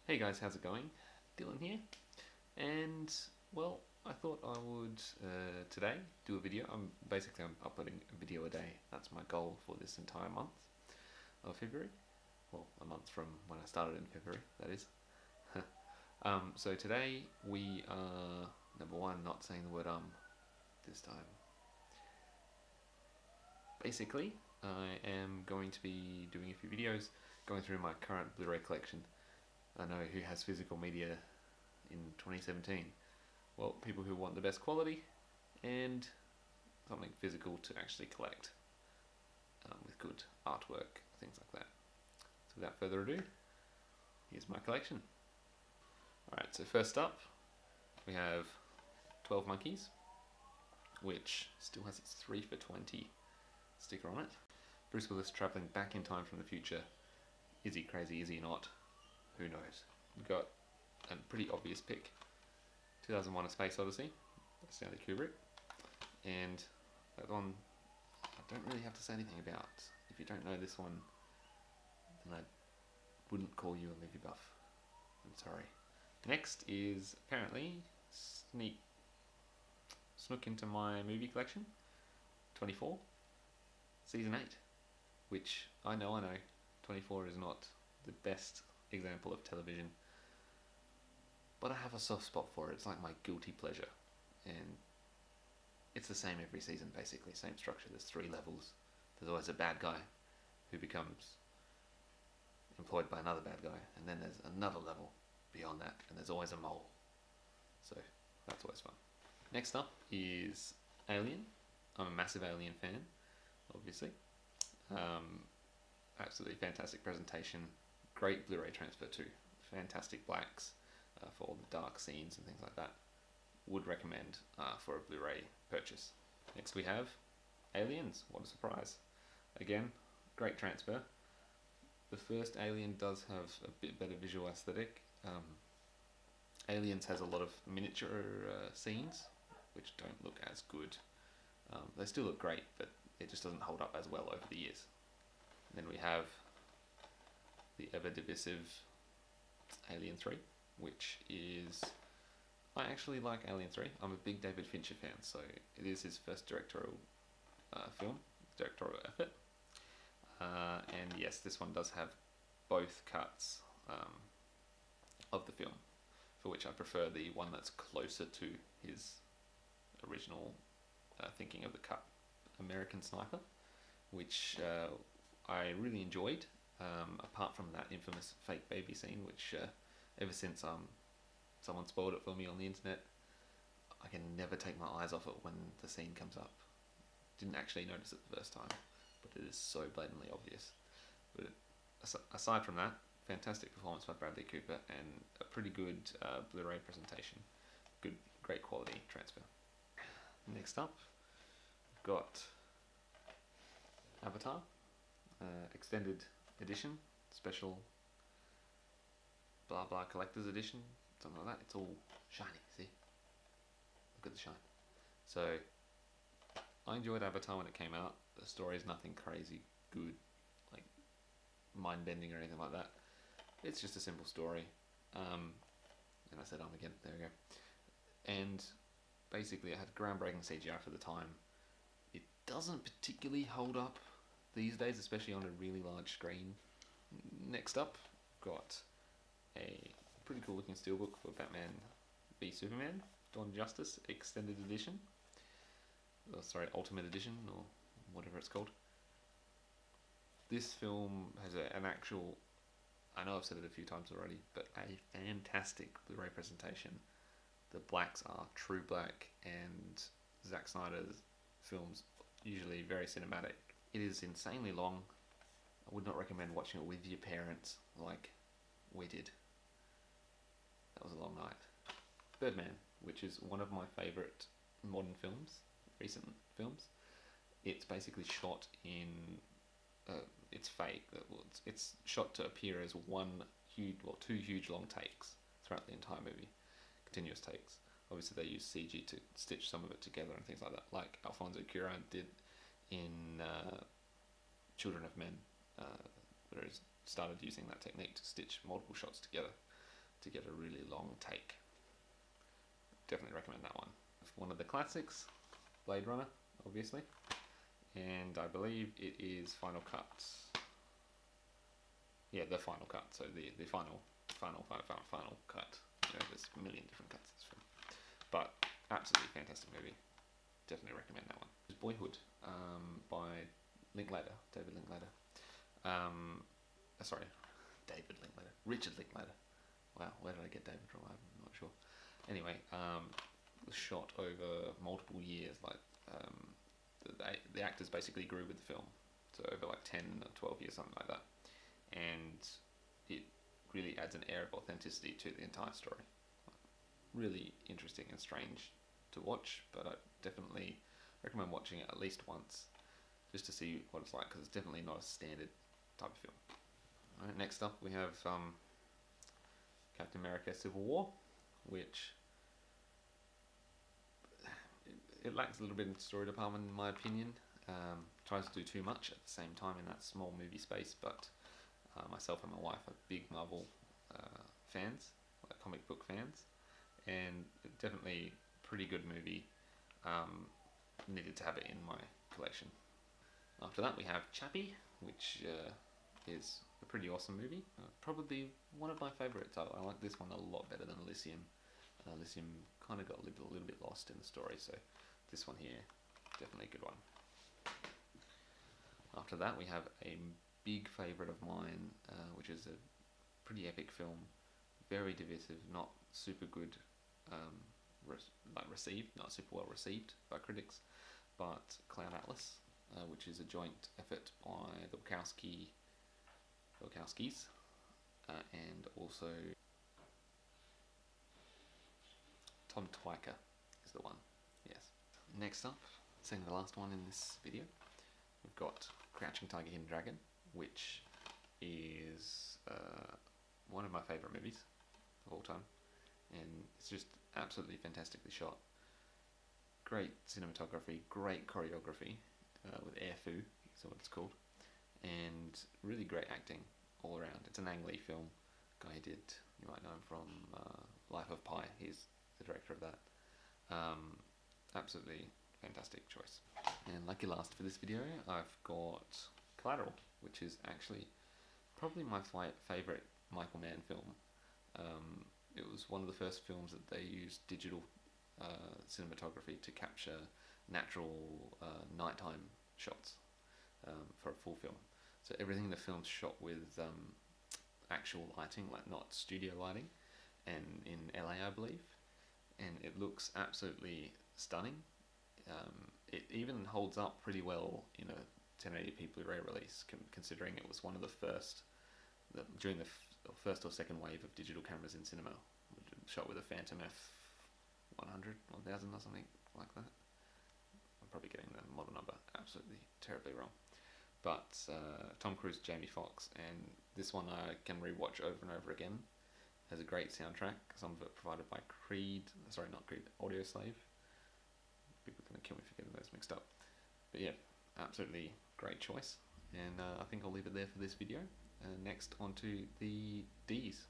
Hey guys, how's it going? Dylan here, and well, I thought I would today do a video. I'm uploading a video a day. That's my goal for this entire month of February. Well, a month from when I started in February, that is. So today we are number one, not saying the word this time. Basically, I am going to be doing a few videos going through my current Blu-ray collection. I know who has physical media in 2017. Well, people who want the best quality and something physical to actually collect with good artwork, things like that. So without further ado, here's my collection. Alright, so first up we have 12 Monkeys, which still has its 3 for 20 sticker on it. Bruce Willis travelling back in time from the future. Is he crazy, is he not? Who knows? We've got a pretty obvious pick. 2001: A Space Odyssey, that's Stanley Kubrick. And that one, I don't really have to say anything about. If you don't know this one, then I wouldn't call you a movie buff. I'm sorry. Next is apparently snuck into my movie collection, 24, Season 8, which I know, 24 is not the best example of television, but I have a soft spot for it. It's like my guilty pleasure, and it's the same every season basically, same structure. There's 3 levels. There's always a bad guy who becomes employed by another bad guy, and then there's another level beyond that, and there's always a mole. So that's always fun. Next up is Alien. I'm a massive Alien fan, obviously. Absolutely fantastic presentation. Great Blu-ray transfer too. Fantastic blacks for all the dark scenes and things like that. Would recommend for a Blu-ray purchase. Next we have Aliens. What a surprise. Again, great transfer. The first Alien does have a bit better visual aesthetic. Aliens has a lot of miniature scenes which don't look as good. They still look great, but it just doesn't hold up as well over the years. And then we have the ever divisive Alien 3, which is... I actually like Alien 3. I'm a big David Fincher fan, so it is his first directorial effort. And yes, this one does have both cuts of the film, for which I prefer the one that's closer to his original thinking of the cut, American Sniper, which I really enjoyed, apart from that infamous fake baby scene, which ever since someone spoiled it for me on the internet, I can never take my eyes off it when the scene comes up. Didn't actually notice it the first time, but it is so blatantly obvious. But aside from that, fantastic performance by Bradley Cooper and a pretty good Blu-ray presentation. Great quality transfer. Next up, we've got Avatar, extended edition, special blah blah collector's edition, something like that. It's all shiny, see? Look at the shine. So, I enjoyed Avatar when it came out. The story is nothing crazy good, like mind-bending or anything like that. It's just a simple story. And I said again, there we go. And basically it had groundbreaking CGI for the time. It doesn't particularly hold up these days, especially on a really large screen. Next up, got a pretty cool looking steelbook for Batman v Superman, Dawn of Justice Extended Edition. Oh, sorry, Ultimate Edition, or whatever it's called. This film has an actual, I know I've said it a few times already, but a fantastic Blu-ray presentation. The blacks are true black, and Zack Snyder's films usually very cinematic. It is insanely long. I would not recommend watching it with your parents like we did. That was a long night. Birdman, which is one of my favourite modern films, recent films. It's basically shot in... it's fake. It's shot to appear as two huge long takes throughout the entire movie. Continuous takes. Obviously they use CG to stitch some of it together and things like that, like Alfonso Cuarón did in Children of Men, where he started using that technique to stitch multiple shots together. to get a really long take. Definitely recommend that one. One of the classics, Blade Runner, obviously, and I believe it is Final Cut. Yeah, the Final Cut. So the final cut. You know, there's a million different cuts of this film, but absolutely fantastic movie. Definitely recommend that one. Boyhood, by David Linklater. Sorry, David Linklater. Richard Linklater. Wow, where did I get David from? I'm not sure. Anyway, shot over multiple years. Like the actors basically grew with the film, so over like 10 or 12 years, something like that, and it really adds an air of authenticity to the entire story. Really interesting and strange to watch, but I definitely recommend watching it at least once just to see what it's like, because it's definitely not a standard type of film. Alright, next up we have Captain America Civil War, which it lacks a little bit in the story department in my opinion. Tries to do too much at the same time in that small movie space, but myself and my wife are big Marvel fans, like comic book fans, and definitely pretty good movie. Needed to have it in my collection. After that we have Chappie, which is a pretty awesome movie. Probably one of my favourites. I like this one a lot better than Elysium. Elysium kind of got a little bit lost in the story, so this one here, definitely a good one. After that we have a big favourite of mine, which is a pretty epic film, very divisive, not super good received, not super well received by critics, but Cloud Atlas, which is a joint effort by the Wachowskis, and also Tom Twyker is the one, yes. Next up, second to the last one in this video, we've got Crouching Tiger, Hidden Dragon, which is one of my favourite movies of all time, and it's just absolutely fantastically shot. Great cinematography, great choreography with air fu, is what it's called, and really great acting all around. It's an Ang Lee film. Guy who did, you might know him from Life of Pi. He's the director of that. Absolutely fantastic choice. And lucky last for this video, I've got Collateral, which is actually probably my favourite Michael Mann film. It was one of the first films that they used digital cinematography to capture natural nighttime shots for a full film. So everything in the film's shot with actual lighting, like not studio lighting, and in LA I believe, and it looks absolutely stunning. It even holds up pretty well in a 1080p Blu-ray release, considering it was one of the first, during the first or second wave of digital cameras in cinema, shot with a Phantom F100, 1000 or something like that. I'm probably getting the model number absolutely terribly wrong. But Tom Cruise, Jamie Foxx, and this one I can rewatch over and over again. Has a great soundtrack, some of it provided by Audioslave. People are going to kill me for getting those mixed up. But yeah, absolutely great choice. And I think I'll leave it there for this video. Next, onto the D's.